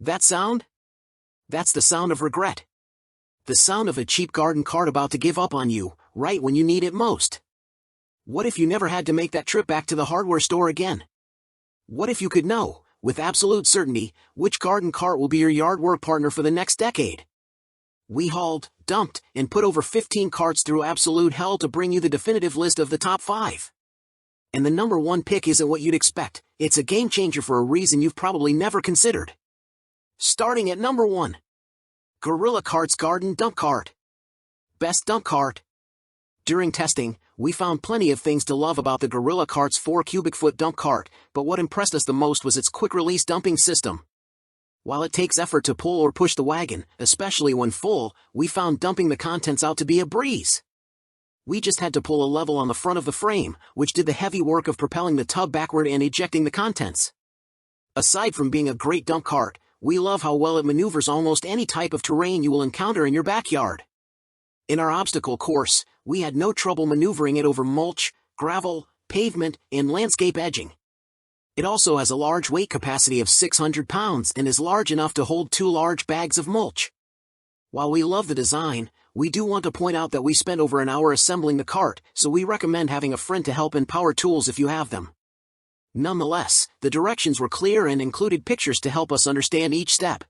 That sound? That's the sound of regret. The sound of a cheap garden cart about to give up on you, right when you need it most. What if you never had to make that trip back to the hardware store again? What if you could know, with absolute certainty, which garden cart will be your yard work partner for the next decade? We hauled, dumped, and put over 15 carts through absolute hell to bring you the definitive list of the top 5. And the number 1 pick isn't what you'd expect. It's a game changer for a reason you've probably never considered. Starting at number 1. Gorilla Cart's Garden Dump Cart. Best dump cart. During testing, we found plenty of things to love about the Gorilla Cart's 4 cubic foot dump cart, but what impressed us the most was its quick-release dumping system. While it takes effort to pull or push the wagon, especially when full, we found dumping the contents out to be a breeze. We just had to pull a lever on the front of the frame, which did the heavy work of propelling the tub backward and ejecting the contents. Aside from being a great dump cart, we love how well it maneuvers almost any type of terrain you will encounter in your backyard. In our obstacle course, we had no trouble maneuvering it over mulch, gravel, pavement, and landscape edging. It also has a large weight capacity of 600 pounds and is large enough to hold 2 large bags of mulch. While we love the design, we do want to point out that we spent over an hour assembling the cart, so we recommend having a friend to help and power tools if you have them. Nonetheless, the directions were clear and included pictures to help us understand each step.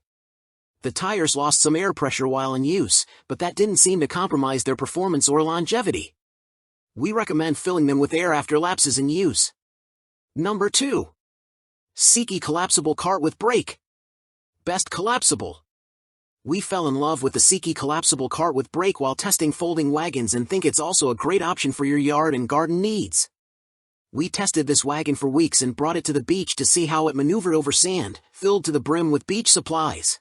The tires lost some air pressure while in use, but that didn't seem to compromise their performance or longevity. We recommend filling them with air after lapses in use. Number 2. Sekey Collapsible Cart with Brake. Best collapsible. We fell in love with the Sekey Collapsible Cart with Brake while testing folding wagons and think it's also a great option for your yard and garden needs. We tested this wagon for weeks and brought it to the beach to see how it maneuvered over sand, filled to the brim with beach supplies.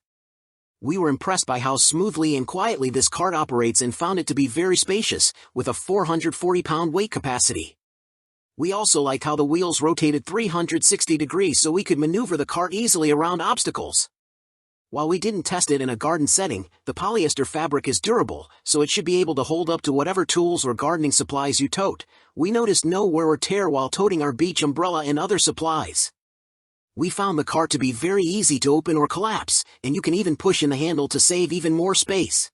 We were impressed by how smoothly and quietly this cart operates and found it to be very spacious, with a 440-pound weight capacity. We also liked how the wheels rotated 360 degrees so we could maneuver the cart easily around obstacles. While we didn't test it in a garden setting, the polyester fabric is durable, so it should be able to hold up to whatever tools or gardening supplies you tote. We noticed no wear or tear while toting our beach umbrella and other supplies. We found the cart to be very easy to open or collapse, and you can even push in the handle to save even more space.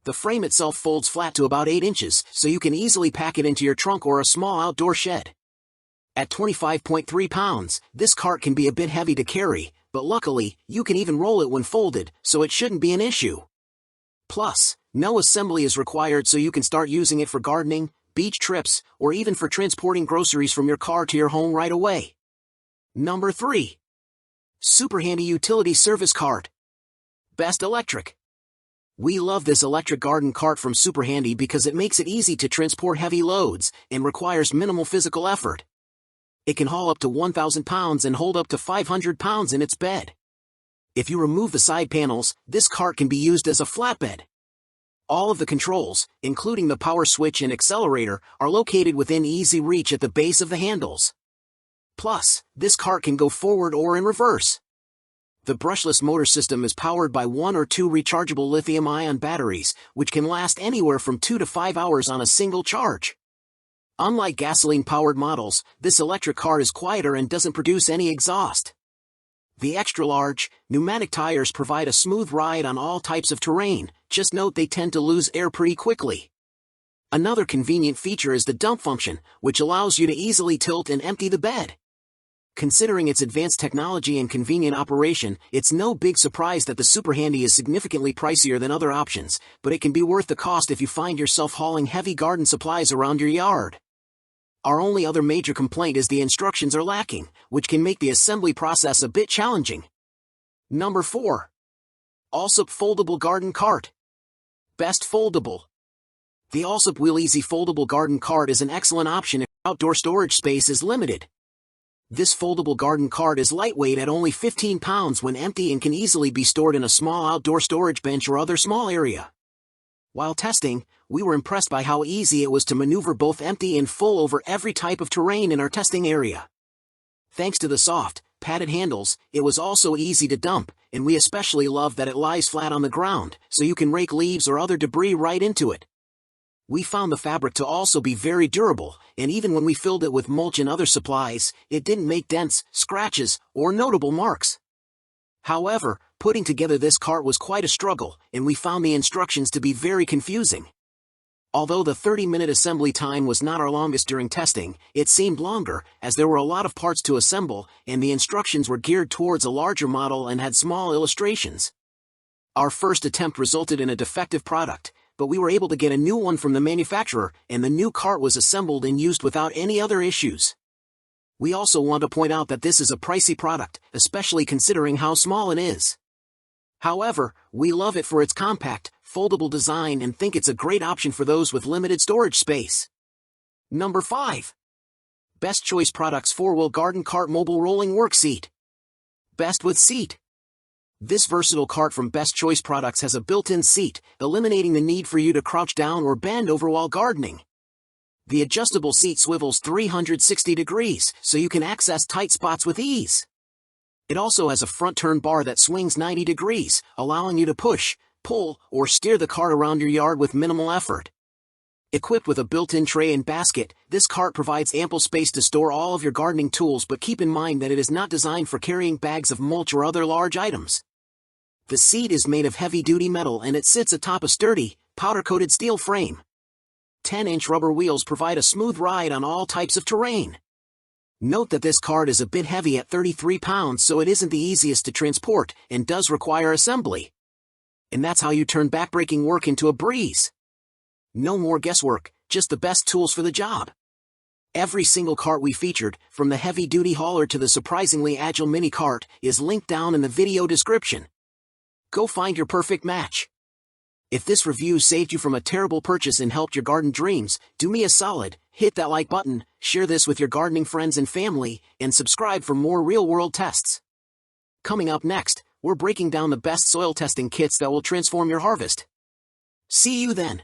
The frame itself folds flat to about 8 inches, so you can easily pack it into your trunk or a small outdoor shed. At 25.3 pounds, this cart can be a bit heavy to carry, but luckily, you can even roll it when folded, so it shouldn't be an issue. Plus, no assembly is required, so you can start using it for gardening, beach trips, or even for transporting groceries from your car to your home right away. Number 3. SuperHandy Utility Service Cart. Best electric. We love this electric garden cart from SuperHandy because it makes it easy to transport heavy loads and requires minimal physical effort. It can haul up to 1,000 pounds and hold up to 500 pounds in its bed. If you remove the side panels, this cart can be used as a flatbed. All of the controls, including the power switch and accelerator, are located within easy reach at the base of the handles. Plus, this cart can go forward or in reverse. The brushless motor system is powered by 1 or 2 rechargeable lithium-ion batteries, which can last anywhere from 2 to 5 hours on a single charge. Unlike gasoline-powered models, this electric cart is quieter and doesn't produce any exhaust. The extra-large, pneumatic tires provide a smooth ride on all types of terrain. Just note they tend to lose air pretty quickly. Another convenient feature is the dump function, which allows you to easily tilt and empty the bed. Considering its advanced technology and convenient operation, it's no big surprise that the SuperHandy is significantly pricier than other options, but it can be worth the cost if you find yourself hauling heavy garden supplies around your yard. Our only other major complaint is the instructions are lacking, which can make the assembly process a bit challenging. Number 4. Allsop Foldable Garden Cart. Best foldable. The Allsop Wheel Easy Foldable Garden Cart is an excellent option if outdoor storage space is limited. This foldable garden cart is lightweight at only 15 pounds when empty and can easily be stored in a small outdoor storage bench or other small area. While testing, we were impressed by how easy it was to maneuver both empty and full over every type of terrain in our testing area. Thanks to the soft, padded handles, it was also easy to dump, and we especially love that it lies flat on the ground, so you can rake leaves or other debris right into it. We found the fabric to also be very durable, and even when we filled it with mulch and other supplies, it didn't make dents, scratches, or notable marks. However, putting together this cart was quite a struggle, and we found the instructions to be very confusing. Although the 30-minute assembly time was not our longest during testing, it seemed longer, as there were a lot of parts to assemble, and the instructions were geared towards a larger model and had small illustrations. Our first attempt resulted in a defective product, but we were able to get a new one from the manufacturer, and the new cart was assembled and used without any other issues. We also want to point out that this is a pricey product, especially considering how small it is. However, we love it for its compact, foldable design and think it's a great option for those with limited storage space. Number 5. Best Choice Products 4-Wheel Garden Cart Mobile Rolling Work Seat. Best with seat. This versatile cart from Best Choice Products has a built-in seat, eliminating the need for you to crouch down or bend over while gardening. The adjustable seat swivels 360 degrees, so you can access tight spots with ease. It also has a front turn bar that swings 90 degrees, allowing you to push, pull, or steer the cart around your yard with minimal effort. Equipped with a built-in tray and basket, this cart provides ample space to store all of your gardening tools, but keep in mind that it is not designed for carrying bags of mulch or other large items. The seat is made of heavy-duty metal and it sits atop a sturdy, powder-coated steel frame. 10-inch rubber wheels provide a smooth ride on all types of terrain. Note that this cart is a bit heavy at 33 pounds, so it isn't the easiest to transport and does require assembly. And that's how you turn backbreaking work into a breeze. No more guesswork, just the best tools for the job. Every single cart we featured, from the heavy-duty hauler to the surprisingly agile mini cart, is linked down in the video description. Go find your perfect match. If this review saved you from a terrible purchase and helped your garden dreams, do me a solid, hit that like button, share this with your gardening friends and family, and subscribe for more real-world tests. Coming up next, we're breaking down the best soil testing kits that will transform your harvest. See you then.